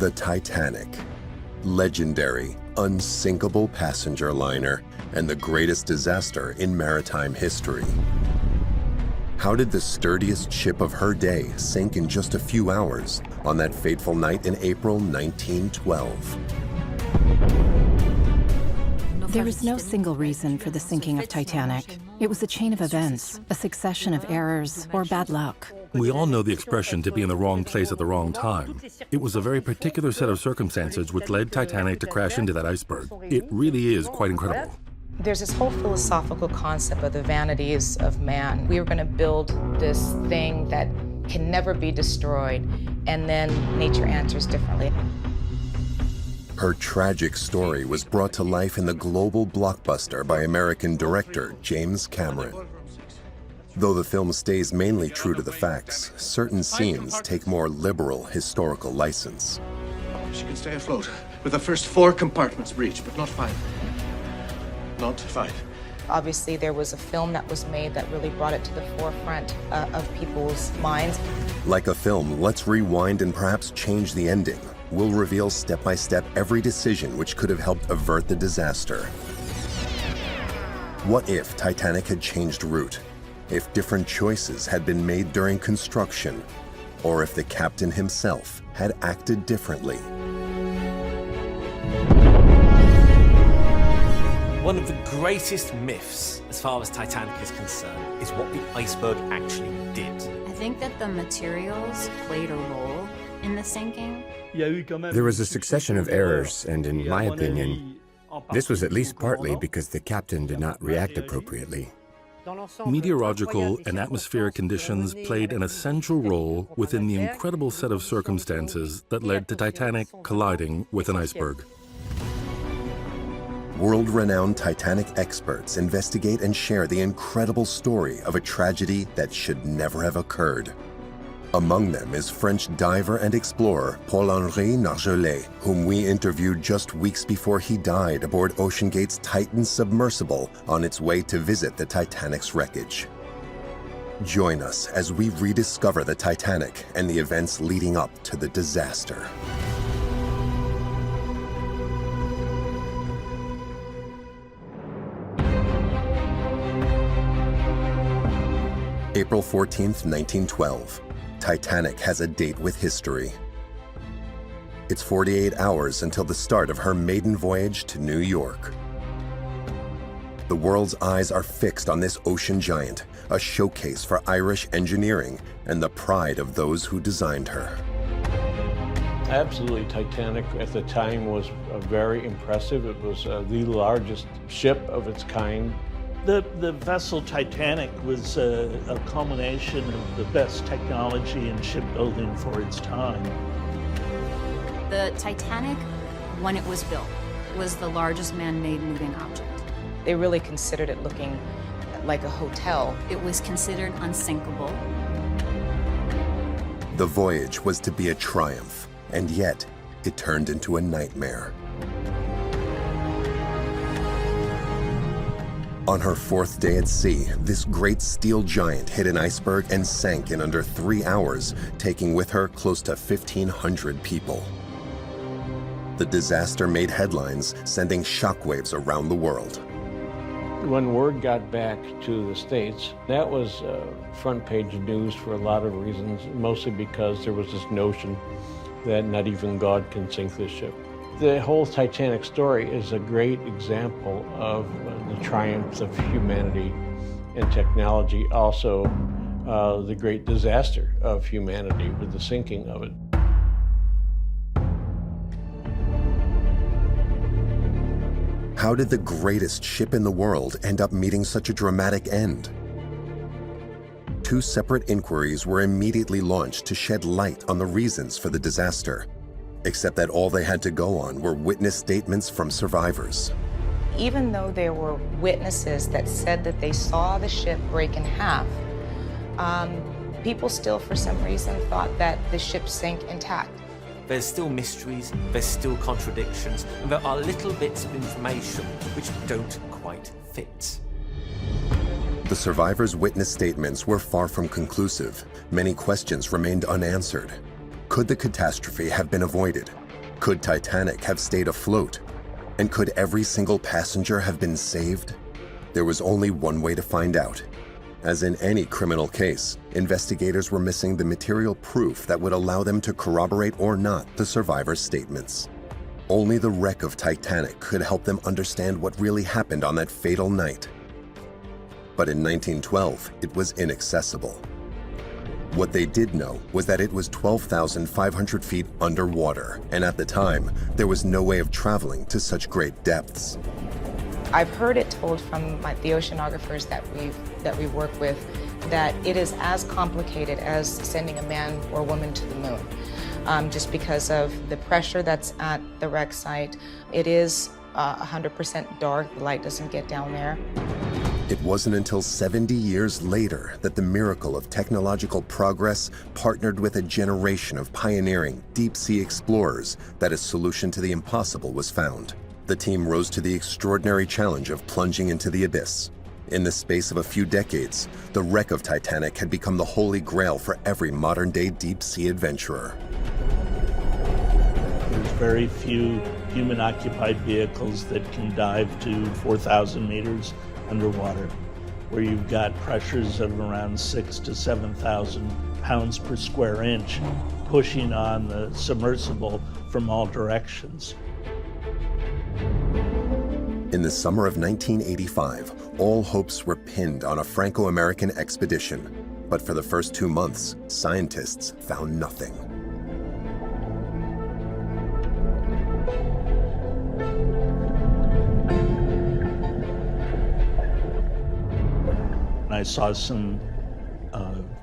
The Titanic, legendary, unsinkable passenger liner and the greatest disaster in maritime history. How did the sturdiest ship of her day sink in just a few hours on that fateful night in April 1912? There is no single reason for the sinking of Titanic. It was a chain of events, a succession of errors or bad luck. We all know the expression to be in the wrong place at the wrong time. It was a very particular set of circumstances which led Titanic to crash into that iceberg. It really is quite incredible. There's this whole philosophical concept of the vanities of man. We were going to build this thing that can never be destroyed, and then nature answers differently. Her tragic story was brought to life in the global blockbuster by American director James Cameron. Though the film stays mainly true to the facts, certain scenes take more liberal historical license. She can stay afloat with the first 4 compartments breached, but not 5. Not 5. Obviously, there was a film that was made that really brought it to the forefront of people's minds. Like a film, let's rewind and perhaps change the ending. We'll reveal step by step every decision which could have helped avert the disaster. What if Titanic had changed route? If different choices had been made during construction? Or if the captain himself had acted differently? One of the greatest myths, as far as Titanic is concerned, is what the iceberg actually did. I think that the materials played a role in the sinking. There was a succession of errors, and in my opinion, this was at least partly because the captain did not react appropriately. Meteorological and atmospheric conditions played an essential role within the incredible set of circumstances that led to Titanic colliding with an iceberg. World-renowned Titanic experts investigate and share the incredible story of a tragedy that should never have occurred. Among them is French diver and explorer Paul-Henri Nargeolet, whom we interviewed just weeks before he died aboard OceanGate's Titan submersible on its way to visit the Titanic's wreckage. Join us as we rediscover the Titanic and the events leading up to the disaster. April 14th, 1912. Titanic has a date with history. It's 48 hours until the start of her maiden voyage to New York. The world's eyes are fixed on this ocean giant, a showcase for Irish engineering and the pride of those who designed her. Absolutely, Titanic at the time was very impressive. It was the largest ship of its kind. The vessel Titanic was a culmination of the best technology in shipbuilding for its time. The Titanic, when it was built, was the largest man-made moving object. They really considered it looking like a hotel. It was considered unsinkable. The voyage was to be a triumph, and yet it turned into a nightmare. On her 4th day at sea, this great steel giant hit an iceberg and sank in under 3 hours, taking with her close to 1,500 people. The disaster made headlines, sending shockwaves around the world. When word got back to the States, that was front page news for a lot of reasons, mostly because there was this notion that not even God can sink this ship. The whole Titanic story is a great example of the triumphs of humanity and technology, also the great disaster of humanity with the sinking of it. How did the greatest ship in the world end up meeting such a dramatic end? 2 separate inquiries were immediately launched to shed light on the reasons for the disaster, except that all they had to go on were witness statements from survivors. Even though there were witnesses that said that they saw the ship break in half, people still, for some reason, thought that the ship sank intact. There's still mysteries, there's still contradictions, and there are little bits of information which don't quite fit. The survivors' witness statements were far from conclusive. Many questions remained unanswered. Could the catastrophe have been avoided? Could Titanic have stayed afloat? And could every single passenger have been saved? There was only one way to find out. As in any criminal case, investigators were missing the material proof that would allow them to corroborate or not the survivors' statements. Only the wreck of Titanic could help them understand what really happened on that fatal night. But in 1912, it was inaccessible. What they did know was that it was 12,500 feet underwater, and at the time, there was no way of traveling to such great depths. I've heard it told from the oceanographers that we work with that it is as complicated as sending a man or woman to the moon, just because of the pressure that's at the wreck site. It is 100% dark, the light doesn't get down there. It wasn't until 70 years later that the miracle of technological progress partnered with a generation of pioneering deep-sea explorers that a solution to the impossible was found. The team rose to the extraordinary challenge of plunging into the abyss. In the space of a few decades, the wreck of Titanic had become the holy grail for every modern-day deep-sea adventurer. There's very few human-occupied vehicles that can dive to 4,000 meters underwater, where you've got pressures of around 6,000 to 7,000 pounds per square inch pushing on the submersible from all directions. In the summer of 1985, all hopes were pinned on a Franco-American expedition. But for the first 2 months, scientists found nothing. I saw some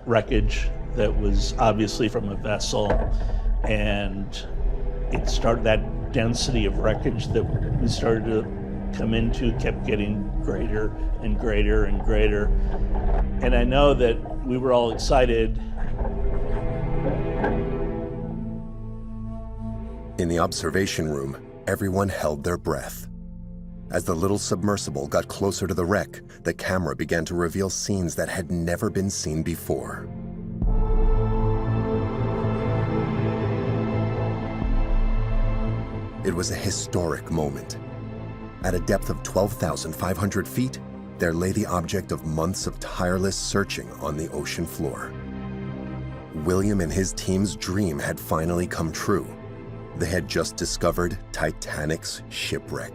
wreckage that was obviously from a vessel, and it started, that density of wreckage that we started to come into kept getting greater and greater and greater. And I know that we were all excited. In the observation room, everyone held their breath. As the little submersible got closer to the wreck, the camera began to reveal scenes that had never been seen before. It was a historic moment. At a depth of 12,500 feet, there lay the object of months of tireless searching on the ocean floor. William and his team's dream had finally come true. They had just discovered Titanic's shipwreck.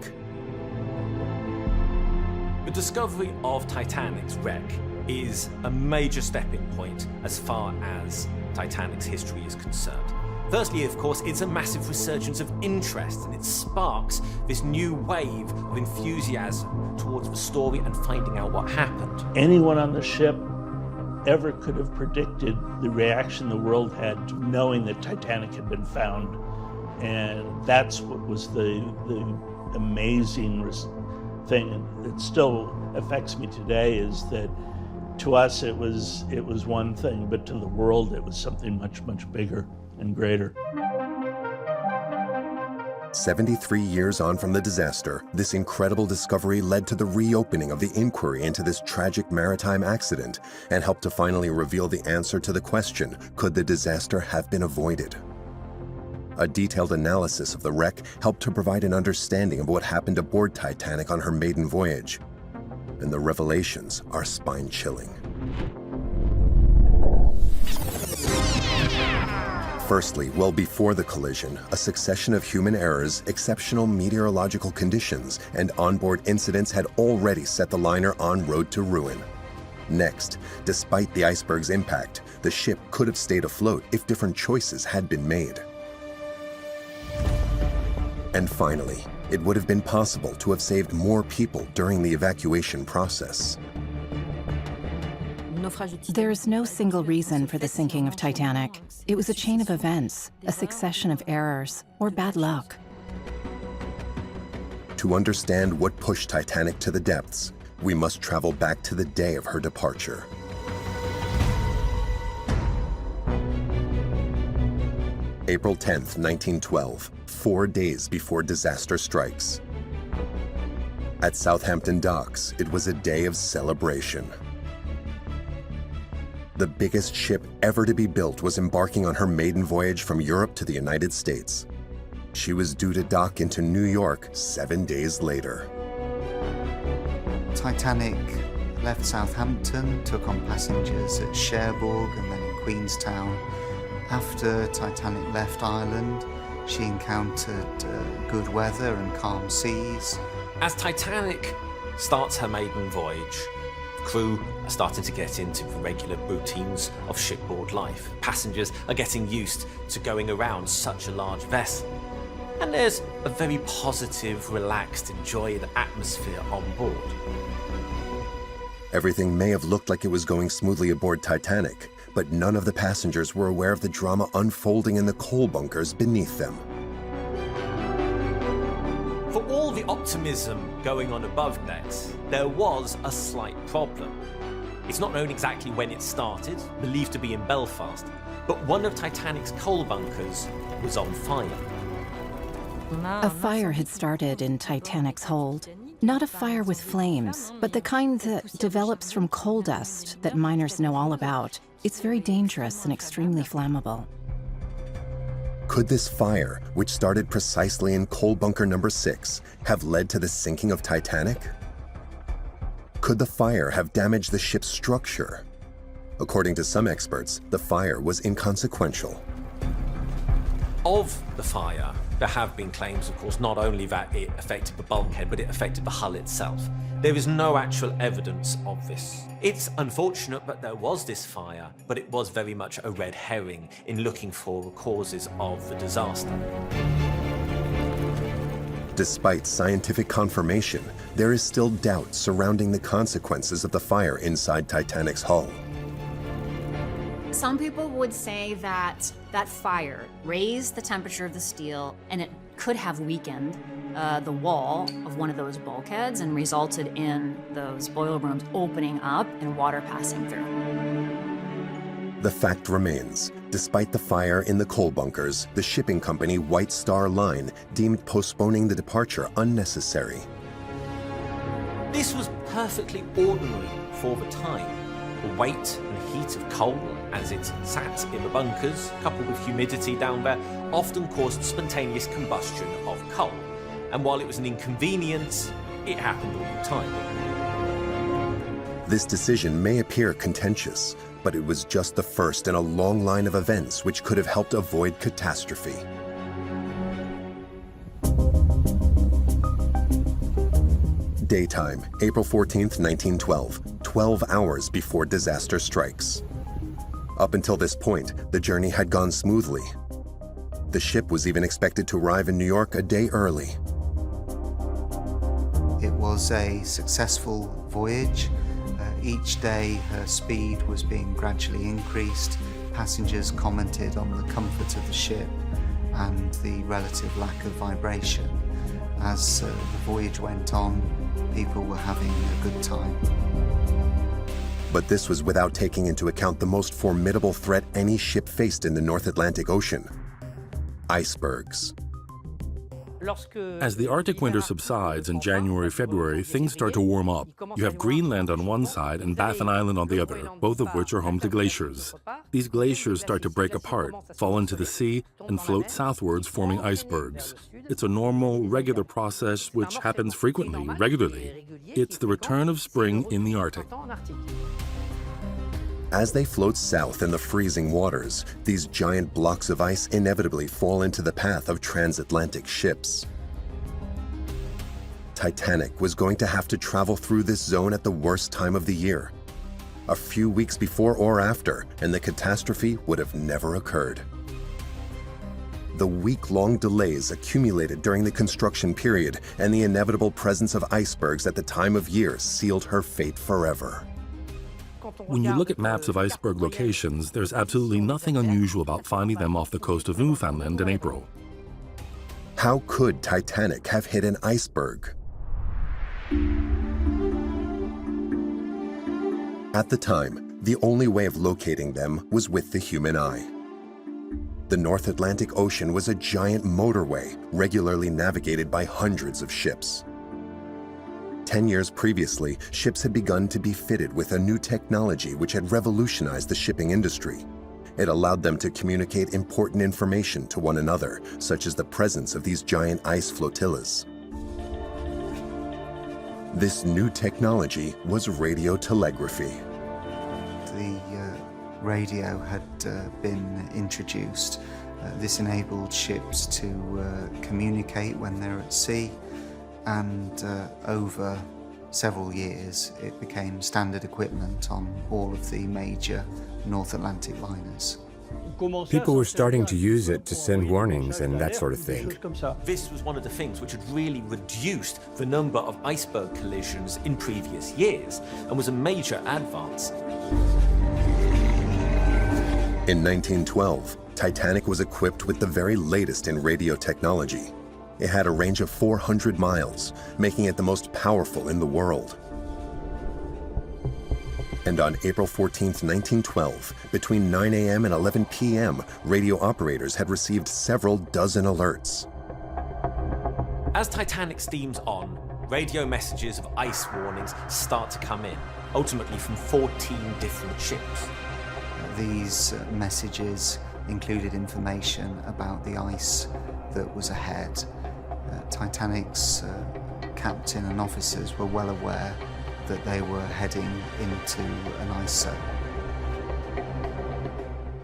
The discovery of Titanic's wreck is a major stepping point as far as Titanic's history is concerned. Firstly, of course, it's a massive resurgence of interest, and it sparks this new wave of enthusiasm towards the story and finding out what happened. Anyone on the ship ever could have predicted the reaction the world had to knowing that Titanic had been found. And that's what was the amazing thing, and it still affects me today, is that to us it was one thing, but to the world it was something much, much bigger and greater. 73 years on from the disaster, this incredible discovery led to the reopening of the inquiry into this tragic maritime accident and helped to finally reveal the answer to the question, could the disaster have been avoided? A detailed analysis of the wreck helped to provide an understanding of what happened aboard Titanic on her maiden voyage. And the revelations are spine-chilling. Firstly, well before the collision, a succession of human errors, exceptional meteorological conditions, and onboard incidents had already set the liner en route to ruin. Next, despite the iceberg's impact, the ship could have stayed afloat if different choices had been made. And finally, it would have been possible to have saved more people during the evacuation process. There is no single reason for the sinking of Titanic. It was a chain of events, a succession of errors, or bad luck. To understand what pushed Titanic to the depths, we must travel back to the day of her departure. April 10th, 1912, 4 days before disaster strikes. At Southampton docks, it was a day of celebration. The biggest ship ever to be built was embarking on her maiden voyage from Europe to the United States. She was due to dock into New York 7 days later. Titanic left Southampton, took on passengers at Cherbourg and then in Queenstown. After Titanic left Ireland, she encountered good weather and calm seas. As Titanic starts her maiden voyage, crew are starting to get into the regular routines of shipboard life. Passengers are getting used to going around such a large vessel. And there's a very positive, relaxed, enjoying atmosphere on board. Everything may have looked like it was going smoothly aboard Titanic, but none of the passengers were aware of the drama unfolding in the coal bunkers beneath them. For all the optimism going on above decks, there was a slight problem. It's not known exactly when it started, believed to be in Belfast, but one of Titanic's coal bunkers was on fire. A fire had started in Titanic's hold. Not a fire with flames, but the kind that develops from coal dust that miners know all about. It's very dangerous and extremely flammable. Could this fire, which started precisely in coal bunker number 6, have led to the sinking of Titanic? Could the fire have damaged the ship's structure? According to some experts, the fire was inconsequential. Of the fire, there have been claims, of course, not only that it affected the bulkhead, but it affected the hull itself. There is no actual evidence of this. It's unfortunate that there was this fire, but it was very much a red herring in looking for the causes of the disaster. Despite scientific confirmation, there is still doubt surrounding the consequences of the fire inside Titanic's hull. Some people would say that that fire raised the temperature of the steel and it could have weakened the wall of one of those bulkheads and resulted in those boiler rooms opening up and water passing through. The fact remains, despite the fire in the coal bunkers, the shipping company White Star Line deemed postponing the departure unnecessary. This was perfectly ordinary for the time. The weight and heat of coal as it sat in the bunkers, coupled with humidity down there, often caused spontaneous combustion of coal. And while it was an inconvenience, it happened all the time. This decision may appear contentious, but it was just the first in a long line of events which could have helped avoid catastrophe. Daytime, April 14th, 1912, 12 hours before disaster strikes. Up until this point, the journey had gone smoothly. The ship was even expected to arrive in New York a day early. It was a successful voyage. Each day her speed was being gradually increased. Passengers commented on the comfort of the ship and the relative lack of vibration. As the voyage went on, people were having a good time. But this was without taking into account the most formidable threat any ship faced in the North Atlantic Ocean: icebergs. As the Arctic winter subsides in January, February, things start to warm up. You have Greenland on one side and Baffin Island on the other, both of which are home to glaciers. These glaciers start to break apart, fall into the sea, and float southwards, forming icebergs. It's a normal, regular process which happens frequently, regularly. It's the return of spring in the Arctic. As they float south in the freezing waters, these giant blocks of ice inevitably fall into the path of transatlantic ships. Titanic was going to have to travel through this zone at the worst time of the year, a few weeks before or after, and the catastrophe would have never occurred. The week-long delays accumulated during the construction period and the inevitable presence of icebergs at the time of year sealed her fate forever. When you look at maps of iceberg locations, there's absolutely nothing unusual about finding them off the coast of Newfoundland in April. How could Titanic have hit an iceberg? At the time, the only way of locating them was with the human eye. The North Atlantic Ocean was a giant motorway regularly navigated by hundreds of ships. 10 years previously, ships had begun to be fitted with a new technology which had revolutionized the shipping industry. It allowed them to communicate important information to one another, such as the presence of these giant ice flotillas. This new technology was radio telegraphy. The radio had been introduced. This enabled ships to communicate when they're at sea, and over several years it became standard equipment on all of the major North Atlantic liners. People were starting to use it to send warnings and that sort of thing. This was one of the things which had really reduced the number of iceberg collisions in previous years and was a major advance. In 1912, Titanic was equipped with the very latest in radio technology. It had a range of 400 miles, making it the most powerful in the world. And on April 14, 1912, between 9 a.m. and 11 p.m., radio operators had received several dozen alerts. As Titanic steams on, radio messages of ice warnings start to come in, ultimately from 14 different ships. These messages included information about the ice that was ahead. Titanic's captain and officers were well aware that they were heading into an ice zone.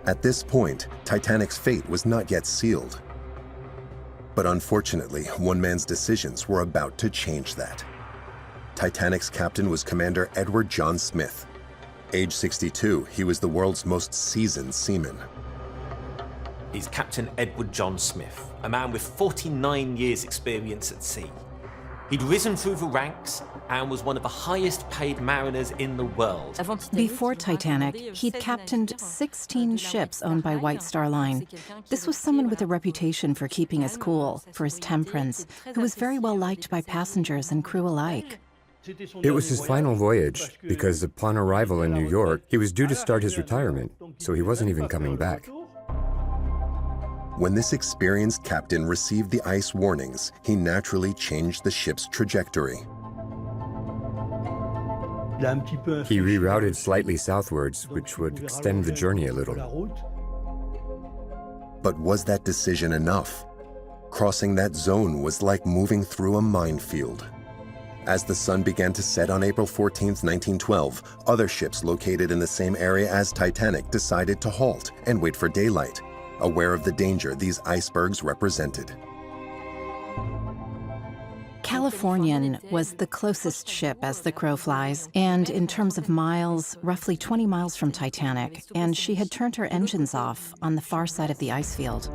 At this point, Titanic's fate was not yet sealed. But unfortunately, one man's decisions were about to change that. Titanic's captain was Commander Edward John Smith. Age 62, he was the world's most seasoned seaman. Is Captain Edward John Smith, a man with 49 years' experience at sea. He'd risen through the ranks and was one of the highest paid mariners in the world. Before Titanic, he'd captained 16 ships owned by White Star Line. This was someone with a reputation for keeping his cool, for his temperance, who was very well liked by passengers and crew alike. It was his final voyage, because upon arrival in New York, he was due to start his retirement, so he wasn't even coming back. When this experienced captain received the ice warnings, he naturally changed the ship's trajectory. He rerouted slightly southwards, which would extend the journey a little. But was that decision enough? Crossing that zone was like moving through a minefield. As the sun began to set on April 14, 1912, other ships located in the same area as Titanic decided to halt and wait for daylight, aware of the danger these icebergs represented. Californian was the closest ship as the crow flies, and in terms of miles, roughly 20 miles from Titanic, and she had turned her engines off on the far side of the ice field.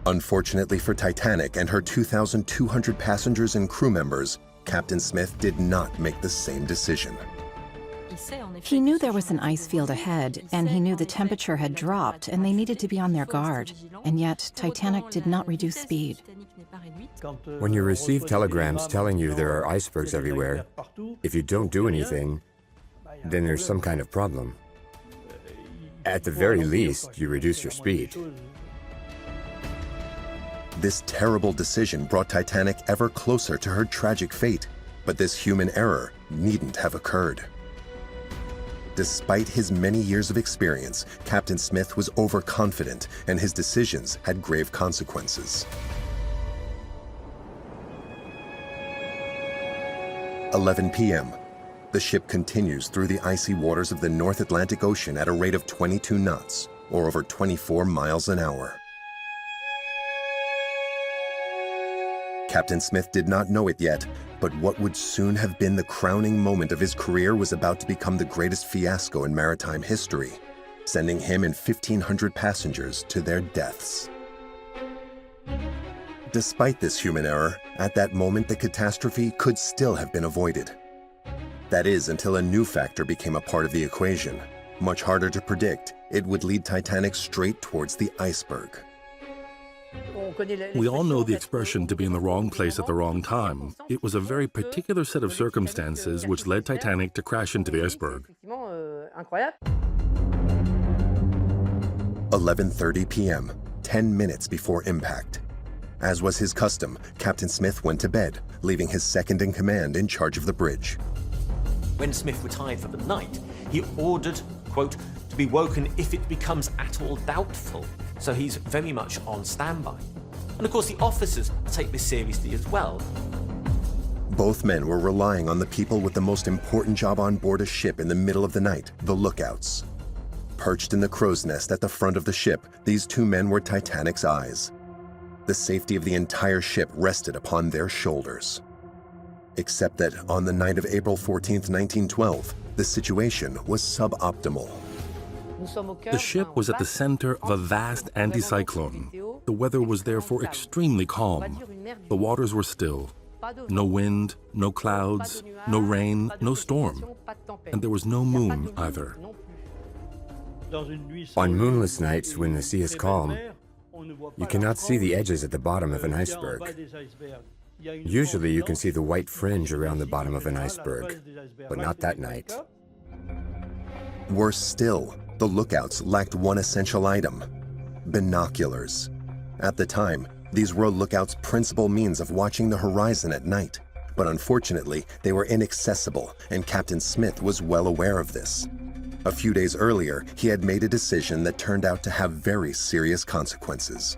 Unfortunately for Titanic and her 2,200 passengers and crew members, Captain Smith did not make the same decision. He knew there was an ice field ahead, and he knew the temperature had dropped and they needed to be on their guard. And yet, Titanic did not reduce speed. When you receive telegrams telling you there are icebergs everywhere, if you don't do anything, then there's some kind of problem. At the very least, you reduce your speed. This terrible decision brought Titanic ever closer to her tragic fate, but this human error needn't have occurred. Despite his many years of experience, Captain Smith was overconfident and his decisions had grave consequences. 11 p.m. The ship continues through the icy waters of the North Atlantic Ocean at a rate of 22 knots, or over 24 miles an hour. Captain Smith did not know it yet, but what would soon have been the crowning moment of his career was about to become the greatest fiasco in maritime history, sending him and 1,500 passengers to their deaths. Despite this human error, at that moment the catastrophe could still have been avoided. That is, until a new factor became a part of the equation. Much harder to predict, it would lead Titanic straight towards the iceberg. We all know the expression to be in the wrong place at the wrong time. It was a very particular set of circumstances which led Titanic to crash into the iceberg. 11:30 p.m., 10 minutes before impact. As was his custom, Captain Smith went to bed, leaving his second-in-command in charge of the bridge. When Smith retired for the night, he ordered quote, to be woken if it becomes at all doubtful. So he's very much on standby. And of course the officers take this seriously as well. Both men were relying on the people with the most important job on board a ship in the middle of the night, the lookouts. Perched in the crow's nest at the front of the ship, these two men were Titanic's eyes. The safety of the entire ship rested upon their shoulders. Except that on the night of April 14th, 1912, the situation was suboptimal. The ship was at the center of a vast anticyclone. The weather was therefore extremely calm. The waters were still. No wind, no clouds, no rain, no storm. And there was no moon either. On moonless nights when the sea is calm, you cannot see the edges at the bottom of an iceberg. Usually you can see the white fringe around the bottom of an iceberg, but not that night. Worse still, the lookouts lacked one essential item: binoculars. At the time, these were a lookout's principal means of watching the horizon at night. But unfortunately, they were inaccessible, and Captain Smith was well aware of this. A few days earlier, he had made a decision that turned out to have very serious consequences.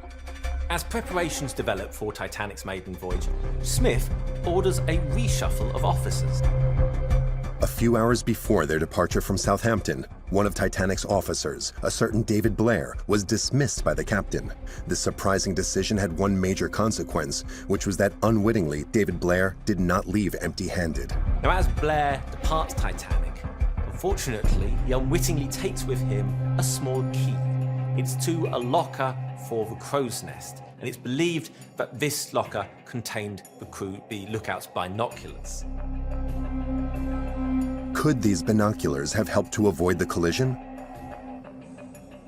As preparations develop for Titanic's maiden voyage, Smith orders a reshuffle of officers. A few hours before their departure from Southampton, one of Titanic's officers, a certain David Blair, was dismissed by the captain. This surprising decision had one major consequence, which was that unwittingly, David Blair did not leave empty-handed. Now, as Blair departs Titanic, unfortunately, he unwittingly takes with him a small key. It's to a locker for the crow's nest, and it's believed that this locker contained the lookout's binoculars. Could these binoculars have helped to avoid the collision?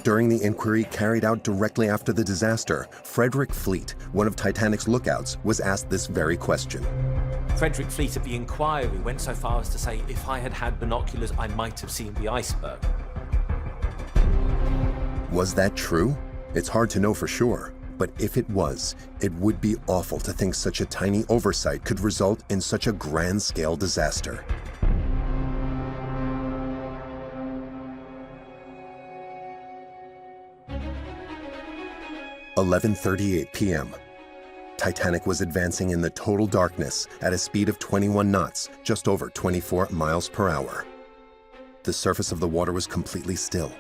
During the inquiry carried out directly after the disaster, Frederick Fleet, one of Titanic's lookouts, was asked this very question. Frederick Fleet at the inquiry went so far as to say, if I had had binoculars, I might have seen the iceberg. Was that true? It's hard to know for sure, but if it was, it would be awful to think such a tiny oversight could result in such a grand-scale disaster. (11:38 p.m.) Titanic was advancing in the total darkness at a speed of 21 knots, just over 24 miles per hour. The surface of the water was completely still.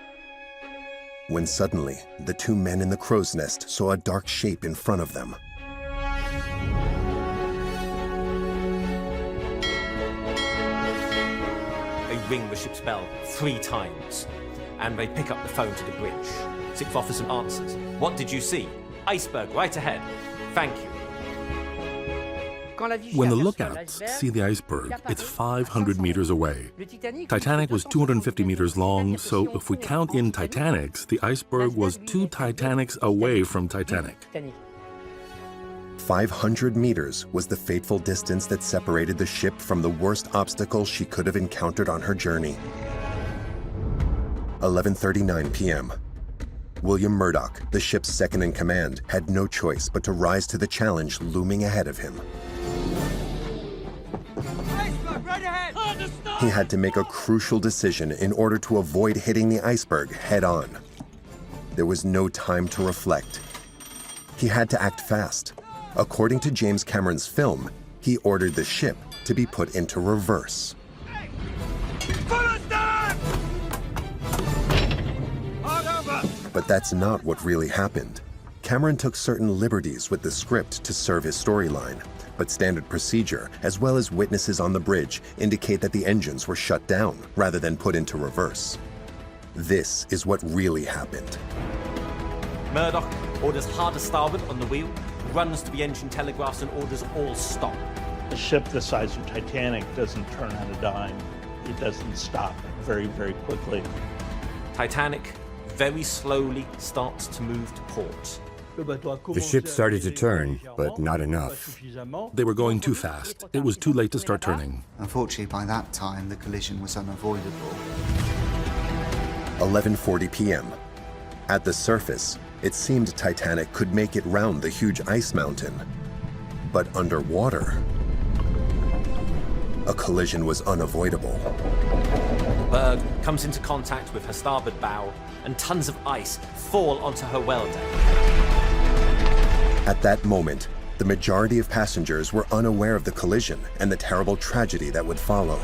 When suddenly, the two men in the crow's nest saw a dark shape in front of them. They ring the ship's bell 3 times, and they pick up the phone to the bridge. 6th officer answers. What did you see? Iceberg right ahead. Thank you. When the lookouts see the iceberg, it's 500 meters away. Titanic was 250 meters long, so if we count in Titanics, the iceberg was 2 Titanics away from Titanic. 500 meters was the fateful distance that separated the ship from the worst obstacle she could have encountered on her journey. 11:39 p.m. William Murdoch, the ship's second-in-command, had no choice but to rise to the challenge looming ahead of him. He had to make a crucial decision in order to avoid hitting the iceberg head-on. There was no time to reflect. He had to act fast. According to James Cameron's film, he ordered the ship to be put into reverse. But that's not what really happened. Cameron took certain liberties with the script to serve his storyline, but standard procedure, as well as witnesses on the bridge, indicate that the engines were shut down rather than put into reverse. This is what really happened. Murdoch orders hard starboard on the wheel, runs to the engine telegraphs and orders all stop. A ship the size of Titanic doesn't turn on a dime. It doesn't stop very, very quickly. Titanic very slowly starts to move to port. The ship started to turn, but not enough. They were going too fast. It was too late to start turning. Unfortunately, by that time, the collision was unavoidable. 11:40 p.m. At the surface, it seemed Titanic could make it round the huge ice mountain. But underwater, a collision was unavoidable. berg comes into contact with her starboard bow, and tons of ice fall onto her well deck. At that moment, the majority of passengers were unaware of the collision and the terrible tragedy that would follow.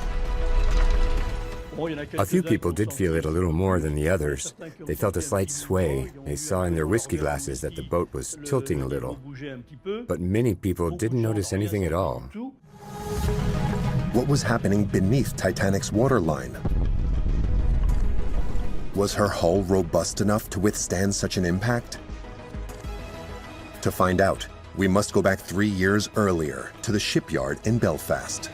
A few people did feel it a little more than the others. They felt a slight sway. They saw in their whiskey glasses that the boat was tilting a little. But many people didn't notice anything at all. What was happening beneath Titanic's waterline? Was her hull robust enough to withstand such an impact? To find out, we must go back 3 years earlier to the shipyard in Belfast.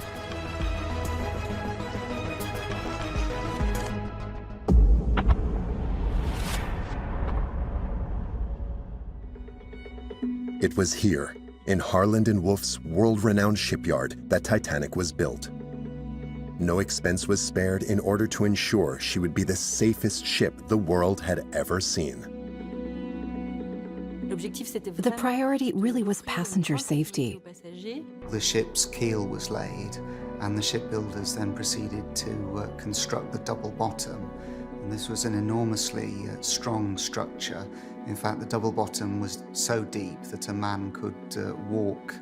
It was here, in Harland & Wolff's world-renowned shipyard, that Titanic was built. No expense was spared in order to ensure she would be the safest ship the world had ever seen. The priority really was passenger safety. The ship's keel was laid, and the shipbuilders then proceeded to construct the double bottom. And this was an enormously strong structure. In fact, the double bottom was so deep that a man could walk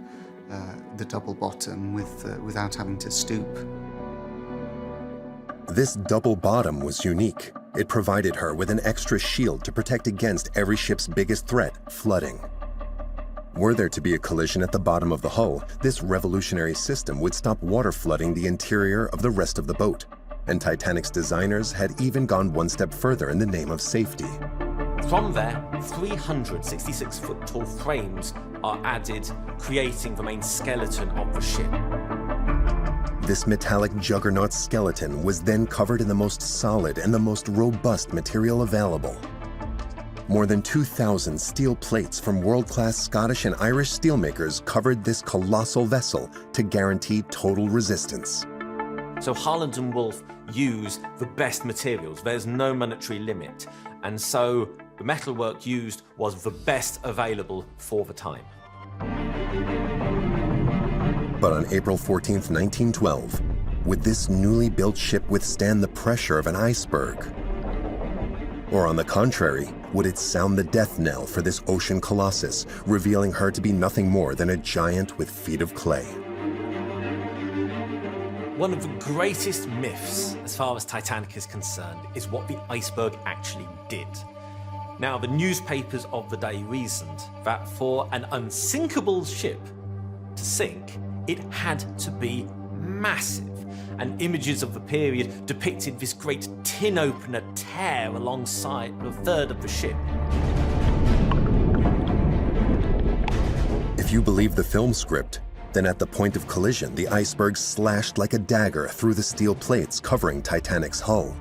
the double bottom without having to stoop. This double bottom was unique. It provided her with an extra shield to protect against every ship's biggest threat, flooding. Were there to be a collision at the bottom of the hull, this revolutionary system would stop water flooding the interior of the rest of the boat. And Titanic's designers had even gone one step further in the name of safety. From there, 366-foot tall frames are added, creating the main skeleton of the ship. This metallic juggernaut skeleton was then covered in the most solid and the most robust material available. More than 2,000 steel plates from world-class Scottish and Irish steelmakers covered this colossal vessel to guarantee total resistance. So Harland & Wolff use the best materials. There's no monetary limit. And so the metalwork used was the best available for the time. But on April 14th, 1912, would this newly built ship withstand the pressure of an iceberg? Or on the contrary, would it sound the death knell for this ocean colossus, revealing her to be nothing more than a giant with feet of clay? One of the greatest myths, as far as Titanic is concerned, is what the iceberg actually did. Now, the newspapers of the day reasoned that for an unsinkable ship to sink, it had to be massive. And images of the period depicted this great tin opener tear alongside a third of the ship. If you believe the film script, then at the point of collision, the iceberg slashed like a dagger through the steel plates covering Titanic's hull.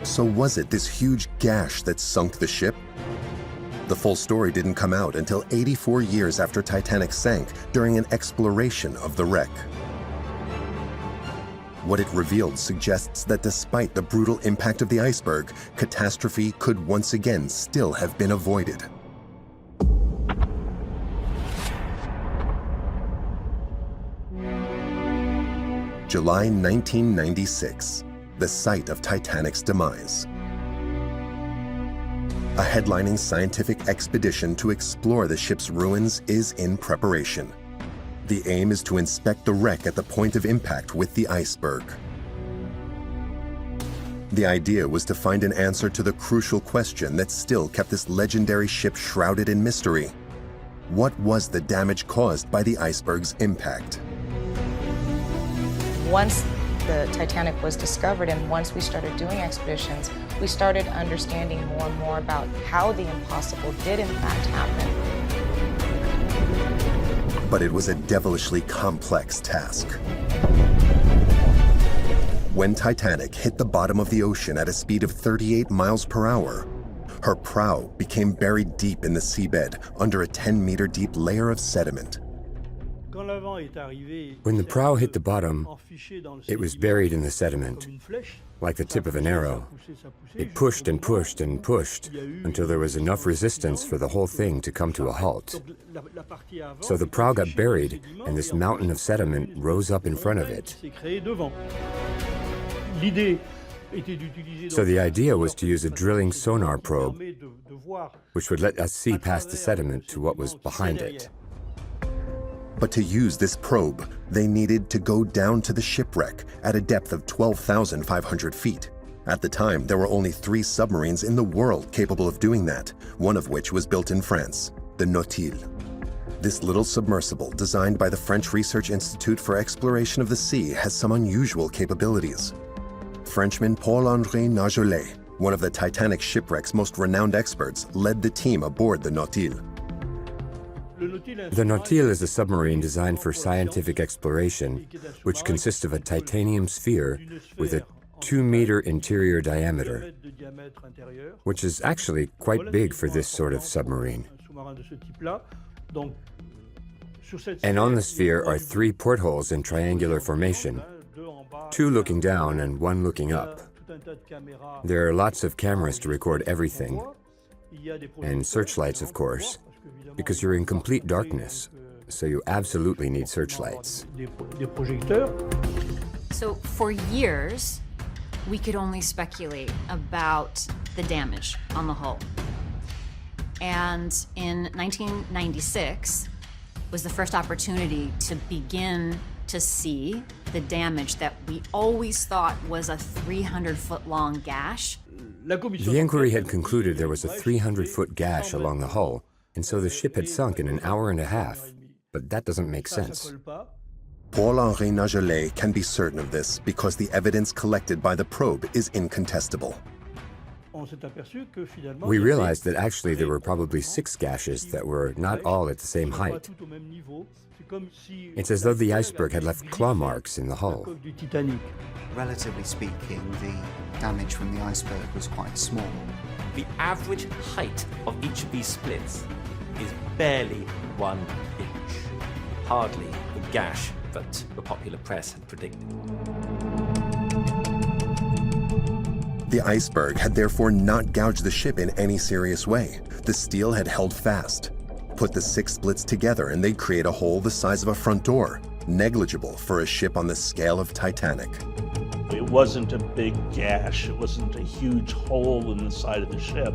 So was it this huge gash that sunk the ship? The full story didn't come out until 84 years after Titanic sank during an exploration of the wreck. What it revealed suggests that despite the brutal impact of the iceberg, catastrophe could once again still have been avoided. July 1996, the site of Titanic's demise. A headlining scientific expedition to explore the ship's ruins is in preparation. The aim is to inspect the wreck at the point of impact with the iceberg. The idea was to find an answer to the crucial question that still kept this legendary ship shrouded in mystery. What was the damage caused by the iceberg's impact? Once the Titanic was discovered and once we started doing expeditions, we started understanding more and more about how the impossible did in fact happen. But it was a devilishly complex task. When Titanic hit the bottom of the ocean at a speed of 38 miles per hour, her prow became buried deep in the seabed under a 10-meter deep layer of sediment. When the prow hit the bottom, it was buried in the sediment, like the tip of an arrow. It pushed and pushed and pushed until there was enough resistance for the whole thing to come to a halt. So the prow got buried, and this mountain of sediment rose up in front of it. So the idea was to use a drilling sonar probe, which would let us see past the sediment to what was behind it. But to use this probe, they needed to go down to the shipwreck at a depth of 12,500 feet. At the time, there were only 3 submarines in the world capable of doing that, one of which was built in France, the Nautile. This little submersible, designed by the French Research Institute for Exploration of the Sea, has some unusual capabilities. Frenchman Paul-Henri Nargeolet, one of the Titanic shipwreck's most renowned experts, led the team aboard the Nautile. The Nautile is a submarine designed for scientific exploration, which consists of a titanium sphere with a 2-meter interior diameter, which is actually quite big for this sort of submarine. And on the sphere are 3 portholes in triangular formation, 2 looking down and 1 looking up. There are lots of cameras to record everything, and searchlights, of course, because you're in complete darkness, so you absolutely need searchlights. So for years, we could only speculate about the damage on the hull. And in 1996 was the first opportunity to begin to see the damage that we always thought was a 300-foot-long gash. The inquiry had concluded there was a 300-foot gash along the hull, and so the ship had sunk in an hour and a half. But that doesn't make sense. Paul-Henri Nargeolet can be certain of this because the evidence collected by the probe is incontestable. We realized that actually there were probably 6 gashes that were not all at the same height. It's as though the iceberg had left claw marks in the hull. Relatively speaking, the damage from the iceberg was quite small. The average height of each of these splits is barely 1 inch. Hardly the gash that the popular press had predicted. The iceberg had therefore not gouged the ship in any serious way. The steel had held fast. Put the 6 splits together and they'd create a hole the size of a front door, negligible for a ship on the scale of Titanic. It wasn't a big gash, it wasn't a huge hole in the side of the ship.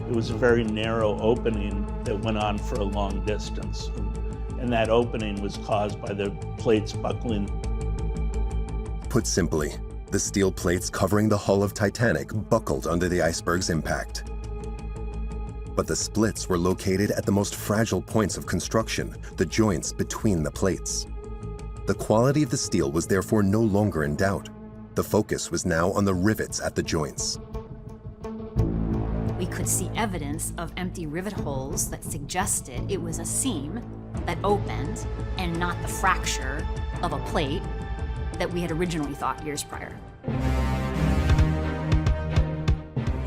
It was a very narrow opening that went on for a long distance. And that opening was caused by the plates buckling. Put simply, the steel plates covering the hull of Titanic buckled under the iceberg's impact. But the splits were located at the most fragile points of construction, the joints between the plates. The quality of the steel was therefore no longer in doubt. The focus was now on the rivets at the joints. We could see evidence of empty rivet holes that suggested it was a seam that opened and not the fracture of a plate that we had originally thought years prior.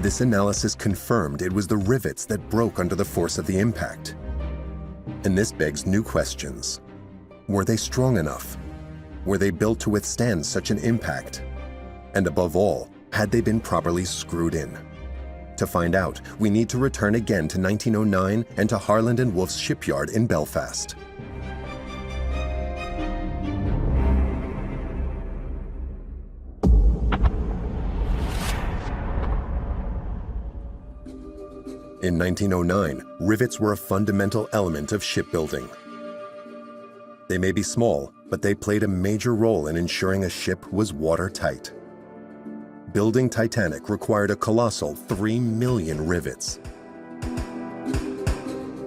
This analysis confirmed it was the rivets that broke under the force of the impact. And this begs new questions. Were they strong enough? Were they built to withstand such an impact? And above all, had they been properly screwed in? To find out, we need to return again to 1909 and to Harland & Wolff's shipyard in Belfast. In 1909, rivets were a fundamental element of shipbuilding. They may be small, but they played a major role in ensuring a ship was watertight. Building Titanic required a colossal 3 million rivets.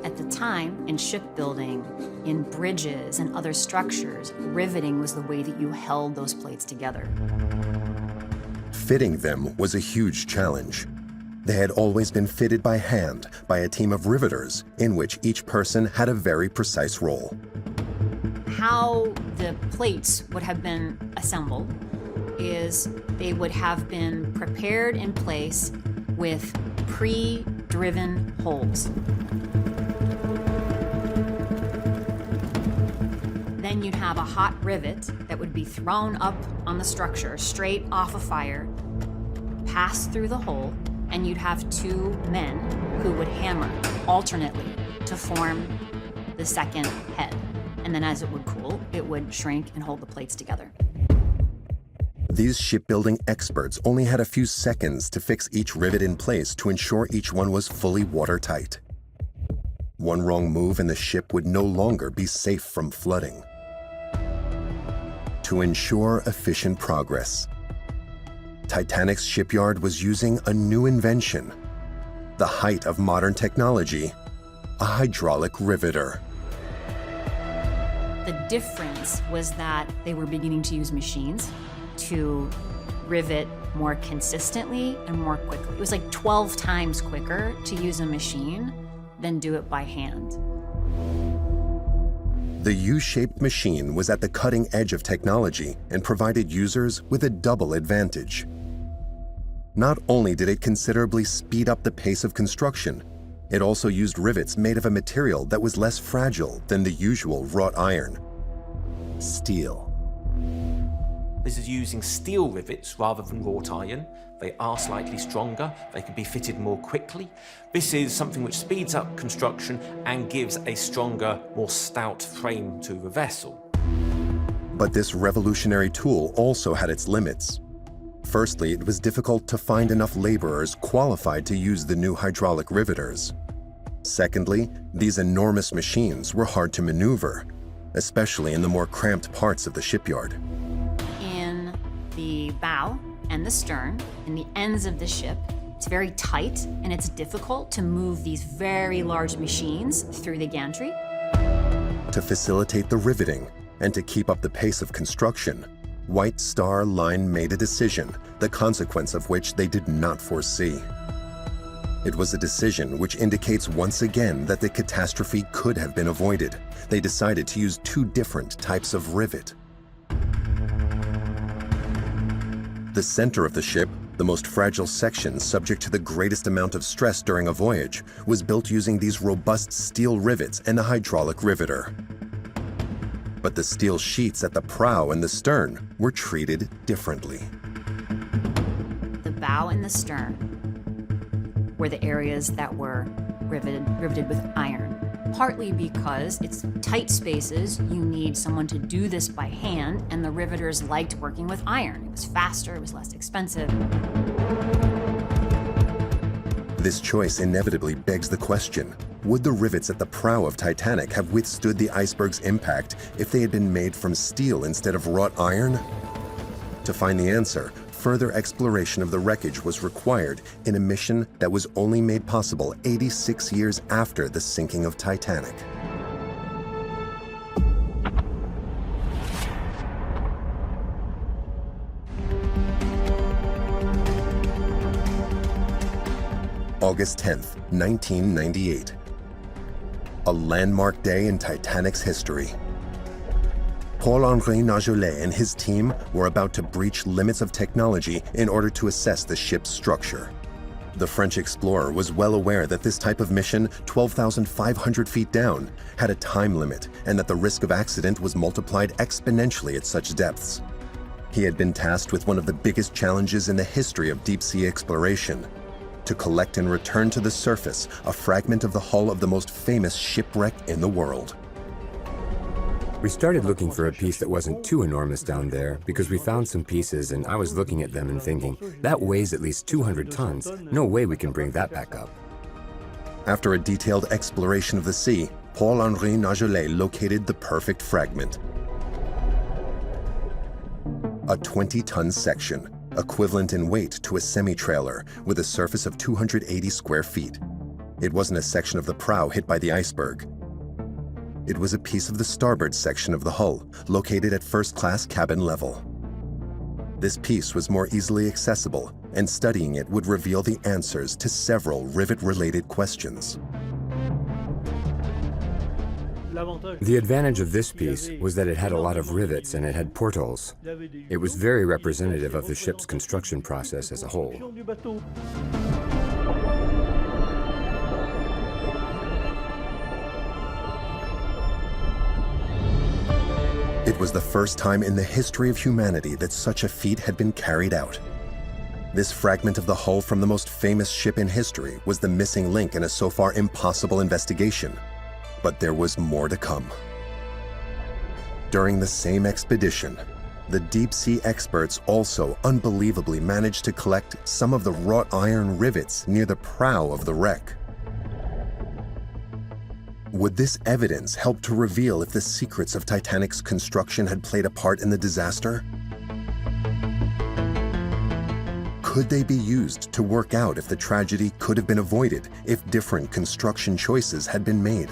At the time, in shipbuilding, in bridges and other structures, riveting was the way that you held those plates together. Fitting them was a huge challenge. They had always been fitted by hand by a team of riveters in which each person had a very precise role. How the plates would have been assembled is they would have been prepared in place with pre-driven holes. Then and you'd have a hot rivet that would be thrown up on the structure, straight off a fire, pass through the hole, and you'd have two men who would hammer alternately to form the second head. And then as it would cool, it would shrink and hold the plates together. These shipbuilding experts only had a few seconds to fix each rivet in place to ensure each one was fully watertight. One wrong move and the ship would no longer be safe from flooding. To ensure efficient progress, Titanic's shipyard was using a new invention, the height of modern technology, a hydraulic riveter. The difference was that they were beginning to use machines to rivet more consistently and more quickly. It was like 12 times quicker to use a machine than do it by hand. The U-shaped machine was at the cutting edge of technology and provided users with a double advantage. Not only did it considerably speed up the pace of construction, it also used rivets made of a material that was less fragile than the usual wrought iron: steel. This is using steel rivets rather than wrought iron. They are slightly stronger, they can be fitted more quickly. This is something which speeds up construction and gives a stronger, more stout frame to the vessel. But this revolutionary tool also had its limits. Firstly, it was difficult to find enough laborers qualified to use the new hydraulic riveters. Secondly, these enormous machines were hard to maneuver, especially in the more cramped parts of the shipyard. In the bow and the stern, in the ends of the ship, it's very tight and it's difficult to move these very large machines through the gantry. To facilitate the riveting and to keep up the pace of construction, White Star Line made a decision, the consequence of which they did not foresee. It was a decision which indicates once again that the catastrophe could have been avoided. They decided to use two different types of rivet. The center of the ship, the most fragile section subject to the greatest amount of stress during a voyage, was built using these robust steel rivets and a hydraulic riveter. But the steel sheets at the prow and the stern were treated differently. The bow and the stern were the areas that were riveted with iron, partly because it's tight spaces, you need someone to do this by hand, and the riveters liked working with iron. It was faster, it was less expensive. This choice inevitably begs the question, would the rivets at the prow of Titanic have withstood the iceberg's impact if they had been made from steel instead of wrought iron? To find the answer, further exploration of the wreckage was required in a mission that was only made possible 86 years after the sinking of Titanic. August 10th, 1998. A landmark day in Titanic's history. Paul-Henri Nargeolet and his team were about to breach limits of technology in order to assess the ship's structure. The French explorer was well aware that this type of mission, 12,500 feet down, had a time limit and that the risk of accident was multiplied exponentially at such depths. He had been tasked with one of the biggest challenges in the history of deep-sea exploration: to collect and return to the surface a fragment of the hull of the most famous shipwreck in the world. We started looking for a piece that wasn't too enormous down there because we found some pieces and I was looking at them and thinking, that weighs at least 200 tons. No way we can bring that back up. After a detailed exploration of the sea, Paul-Henri Nargeolet located the perfect fragment. A 20-ton section, equivalent in weight to a semi-trailer with a surface of 280 square feet. It wasn't a section of the prow hit by the iceberg. It was a piece of the starboard section of the hull, located at first-class cabin level. This piece was more easily accessible, and studying it would reveal the answers to several rivet-related questions. The advantage of this piece was that it had a lot of rivets and it had portholes. It was very representative of the ship's construction process as a whole. It was the first time in the history of humanity that such a feat had been carried out. This fragment of the hull from the most famous ship in history was the missing link in a so far impossible investigation. But there was more to come. During the same expedition, the deep-sea experts also unbelievably managed to collect some of the wrought iron rivets near the prow of the wreck. Would this evidence help to reveal if the secrets of Titanic's construction had played a part in the disaster? Could they be used to work out if the tragedy could have been avoided if different construction choices had been made?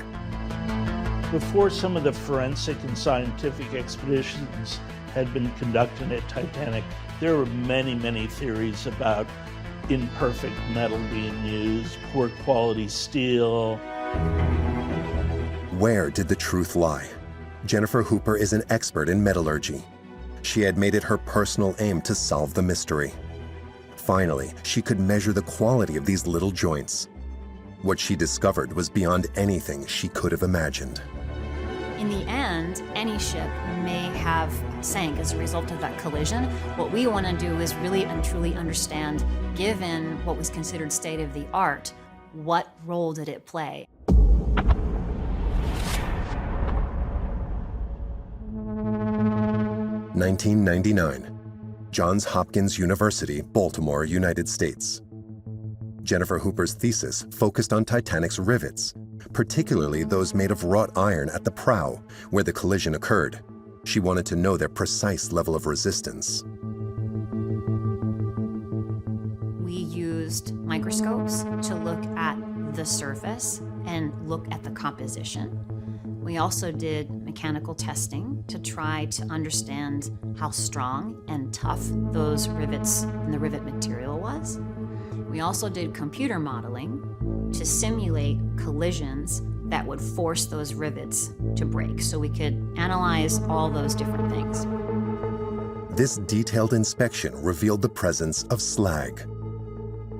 Before some of the forensic and scientific expeditions had been conducted at Titanic, there were many, many theories about imperfect metal being used, poor quality steel. Where did the truth lie? Jennifer Hooper is an expert in metallurgy. She had made it her personal aim to solve the mystery. Finally, she could measure the quality of these little joints. What she discovered was beyond anything she could have imagined. In the end, any ship may have sank as a result of that collision. What we want to do is really and truly understand, given what was considered state of the art, what role did it play? 1999, Johns Hopkins University, Baltimore, United States. Jennifer Hooper's thesis focused on Titanic's rivets, particularly those made of wrought iron at the prow, where the collision occurred. She wanted to know their precise level of resistance. We used microscopes to look at the surface and look at the composition. We also did mechanical testing to try to understand how strong and tough those rivets and the rivet material was. We also did computer modeling to simulate collisions that would force those rivets to break, so we could analyze all those different things. This detailed inspection revealed the presence of slag.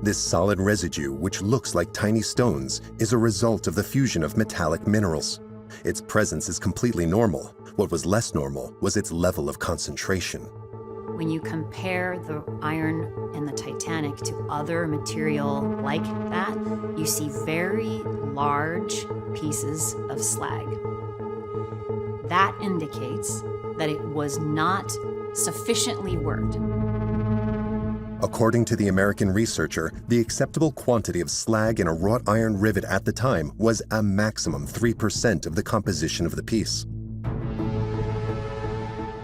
This solid residue, which looks like tiny stones, is a result of the fusion of metallic minerals. Its presence is completely normal. What was less normal was its level of concentration. When you compare the iron in the Titanic to other material like that, you see very large pieces of slag. That indicates that it was not sufficiently worked. According to the American researcher, the acceptable quantity of slag in a wrought iron rivet at the time was a maximum 3% of the composition of the piece.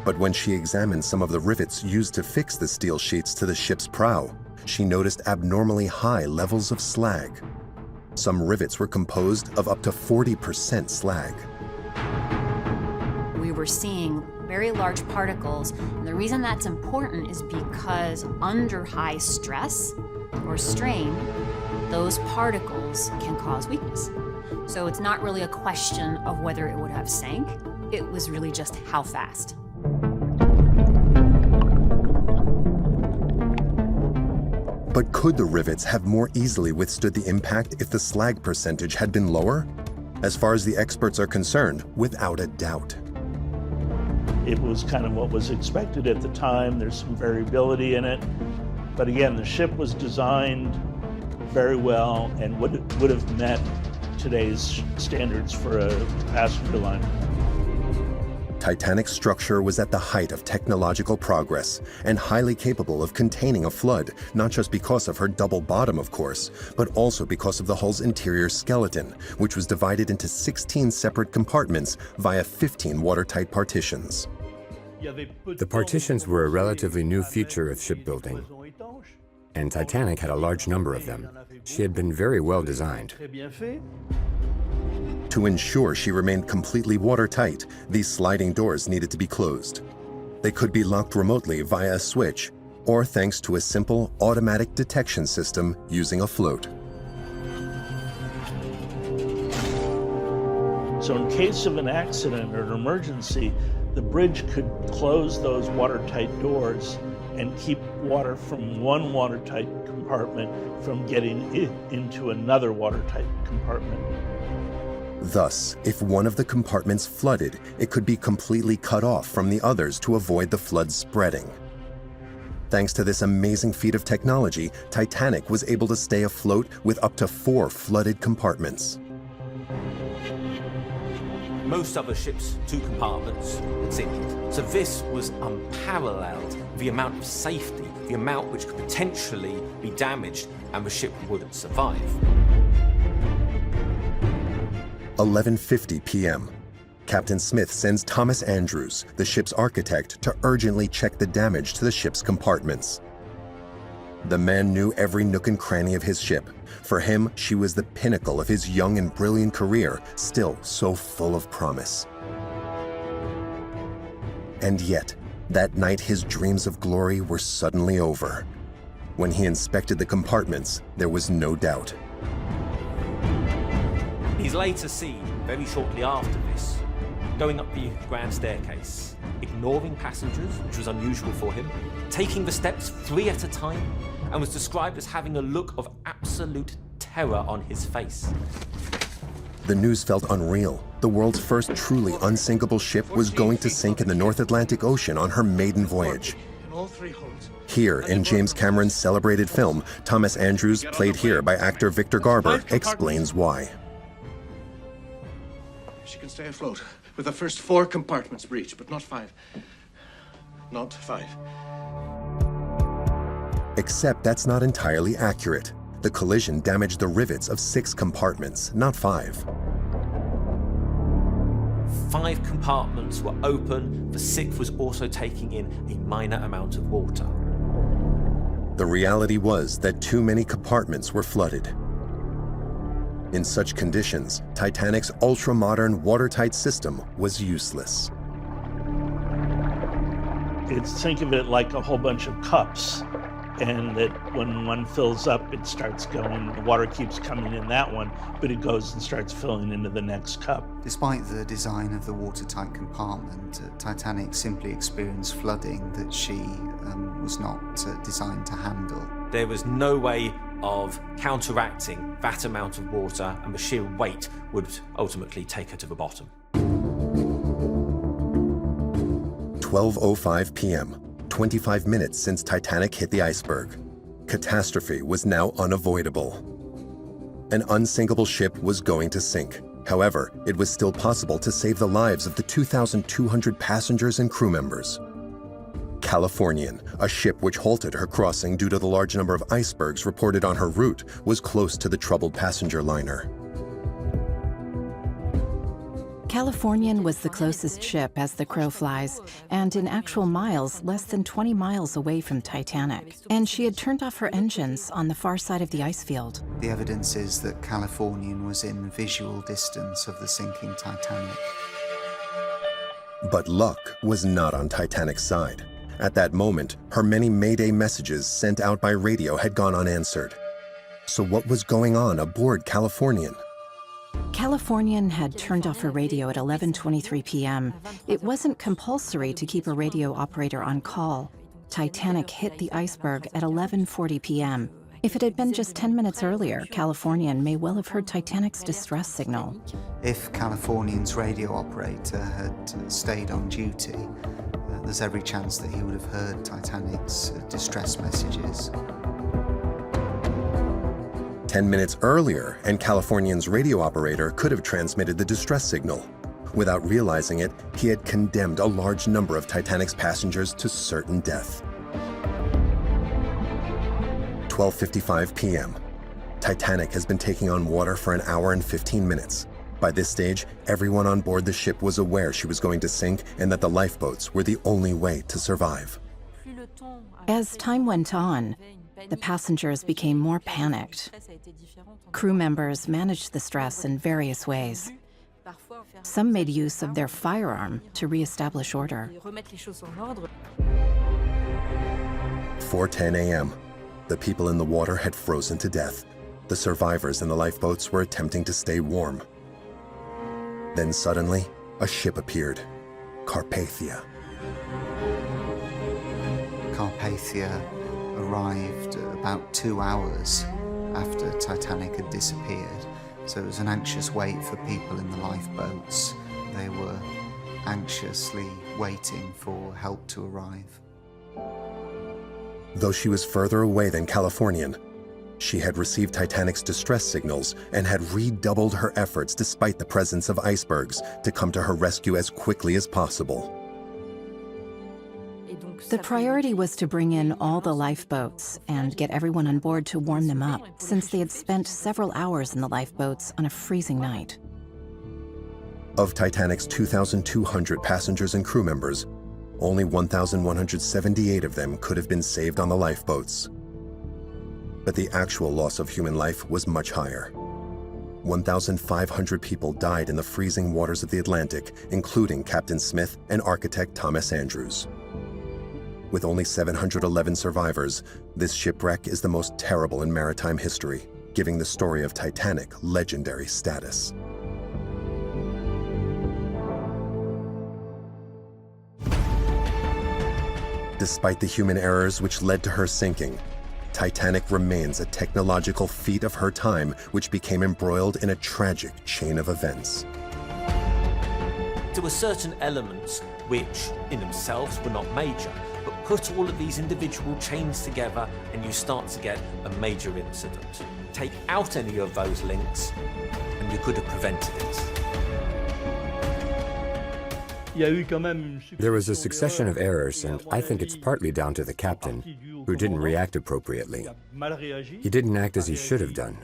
But when she examined some of the rivets used to fix the steel sheets to the ship's prow, she noticed abnormally high levels of slag. Some rivets were composed of up to 40% slag. We were seeing very large particles, and the reason that's important is because under high stress or strain, those particles can cause weakness. So it's not really a question of whether it would have sank, it was really just how fast. But could the rivets have more easily withstood the impact if the slag percentage had been lower? As far as the experts are concerned, without a doubt. It was kind of what was expected at the time. There's some variability in it. But again, the ship was designed very well and would have met today's standards for a passenger liner. Titanic's structure was at the height of technological progress and highly capable of containing a flood, not just because of her double bottom, of course, but also because of the hull's interior skeleton, which was divided into 16 separate compartments via 15 watertight partitions. The partitions were a relatively new feature of shipbuilding, and Titanic had a large number of them. She had been very well designed. To ensure she remained completely watertight, these sliding doors needed to be closed. They could be locked remotely via a switch, or thanks to a simple automatic detection system using a float. So in case of an accident or an emergency, the bridge could close those watertight doors and keep water from one watertight compartment from getting into another watertight compartment. Thus, if one of the compartments flooded, it could be completely cut off from the others to avoid the flood spreading. Thanks to this amazing feat of technology, Titanic was able to stay afloat with up to 4 flooded compartments. Most other ships' 2 compartments had sink, so this was unparalleled. The amount of safety, the amount which could potentially be damaged and the ship wouldn't survive. 11:50 p.m. Captain Smith sends Thomas Andrews, the ship's architect, to urgently check the damage to the ship's compartments. The man knew every nook and cranny of his ship. For him, she was the pinnacle of his young and brilliant career, still so full of promise. And yet, that night his dreams of glory were suddenly over. When he inspected the compartments, there was no doubt. He's later seen, very shortly after this, going up the grand staircase, ignoring passengers, which was unusual for him, taking the steps 3 at a time, and was described as having a look of absolute terror on his face. The news felt unreal. The world's first truly unsinkable ship was going to sink in the North Atlantic Ocean on her maiden voyage. Here, in James Cameron's celebrated film, Thomas Andrews, played here by actor Victor Garber, explains why. She can stay afloat with the first 4 compartments breached, but not 5. Not 5. Except that's not entirely accurate. The collision damaged the rivets of 6 compartments, not 5. 5 compartments were open, the 6th was also taking in a minor amount of water. The reality was that too many compartments were flooded. In such conditions, Titanic's ultra-modern watertight system was useless. Think of it like a whole bunch of cups, and that when one fills up, it starts going, the water keeps coming in that one, but it goes and starts filling into the next cup. Despite the design of the watertight compartment, Titanic simply experienced flooding that she was not designed to handle. There was no way of counteracting that amount of water, and the sheer weight would ultimately take her to the bottom. 12:05 p.m., 25 minutes since Titanic hit the iceberg. Catastrophe was now unavoidable. An unsinkable ship was going to sink. However, it was still possible to save the lives of the 2,200 passengers and crew members. Californian, a ship which halted her crossing due to the large number of icebergs reported on her route, was close to the troubled passenger liner. Californian was the closest ship as the crow flies, and in actual miles, less than 20 miles away from Titanic. And she had turned off her engines on the far side of the ice field. The evidence is that Californian was in visual distance of the sinking Titanic. But luck was not on Titanic's side. At that moment, her many Mayday messages sent out by radio had gone unanswered. So what was going on aboard Californian? Californian had turned off her radio at 11:23 p.m. It wasn't compulsory to keep a radio operator on call. Titanic hit the iceberg at 11:40 p.m. If it had been just 10 minutes earlier, Californian may well have heard Titanic's distress signal. If Californian's radio operator had stayed on duty, there's every chance that he would have heard Titanic's distress messages. 10 minutes earlier, and Californian's radio operator could have transmitted the distress signal. Without realizing it, he had condemned a large number of Titanic's passengers to certain death. 12:55 p.m. Titanic has been taking on water for an hour and 15 minutes. By this stage, everyone on board the ship was aware she was going to sink and that the lifeboats were the only way to survive. As time went on, the passengers became more panicked. Crew members managed the stress in various ways. Some made use of their firearm to reestablish order. 4:10 a.m. The people in the water had frozen to death. The survivors in the lifeboats were attempting to stay warm. Then suddenly, a ship appeared, Carpathia. Carpathia arrived about 2 hours after Titanic had disappeared. So it was an anxious wait for people in the lifeboats. They were anxiously waiting for help to arrive. Though she was further away than Californian, she had received Titanic's distress signals and had redoubled her efforts despite the presence of icebergs to come to her rescue as quickly as possible. The priority was to bring in all the lifeboats and get everyone on board to warm them up, since they had spent several hours in the lifeboats on a freezing night. Of Titanic's 2,200 passengers and crew members, only 1,178 of them could have been saved on the lifeboats. But the actual loss of human life was much higher. 1,500 people died in the freezing waters of the Atlantic, including Captain Smith and architect Thomas Andrews. With only 711 survivors, this shipwreck is the most terrible in maritime history, giving the story of Titanic legendary status. Despite the human errors which led to her sinking, Titanic remains a technological feat of her time which became embroiled in a tragic chain of events. There were certain elements which, in themselves, were not major, but put all of these individual chains together and you start to get a major incident. Take out any of those links and you could have prevented it. There was a succession of errors, and I think it's partly down to the captain, who didn't react appropriately. He didn't act as he should have done.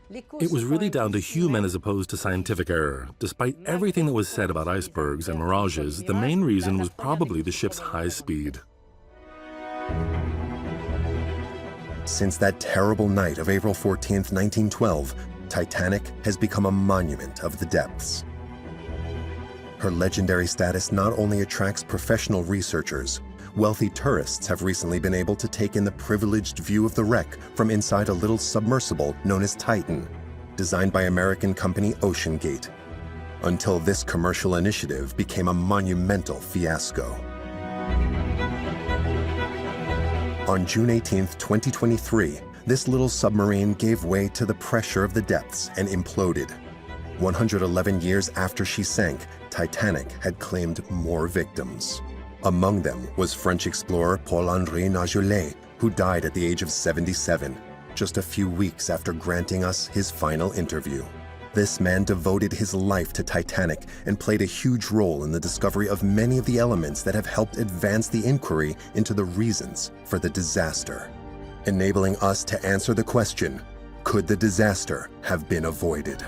It was really down to human as opposed to scientific error. Despite everything that was said about icebergs and mirages, the main reason was probably the ship's high speed. Since that terrible night of April 14th, 1912, Titanic has become a monument of the depths. Her legendary status not only attracts professional researchers, wealthy tourists have recently been able to take in the privileged view of the wreck from inside a little submersible known as Titan, designed by American company OceanGate, until this commercial initiative became a monumental fiasco. On June 18th, 2023, this little submarine gave way to the pressure of the depths and imploded. 111 years after she sank, Titanic had claimed more victims. Among them was French explorer Paul-Henri Nargeolet, who died at the age of 77, just a few weeks after granting us his final interview. This man devoted his life to Titanic and played a huge role in the discovery of many of the elements that have helped advance the inquiry into the reasons for the disaster, enabling us to answer the question, could the disaster have been avoided?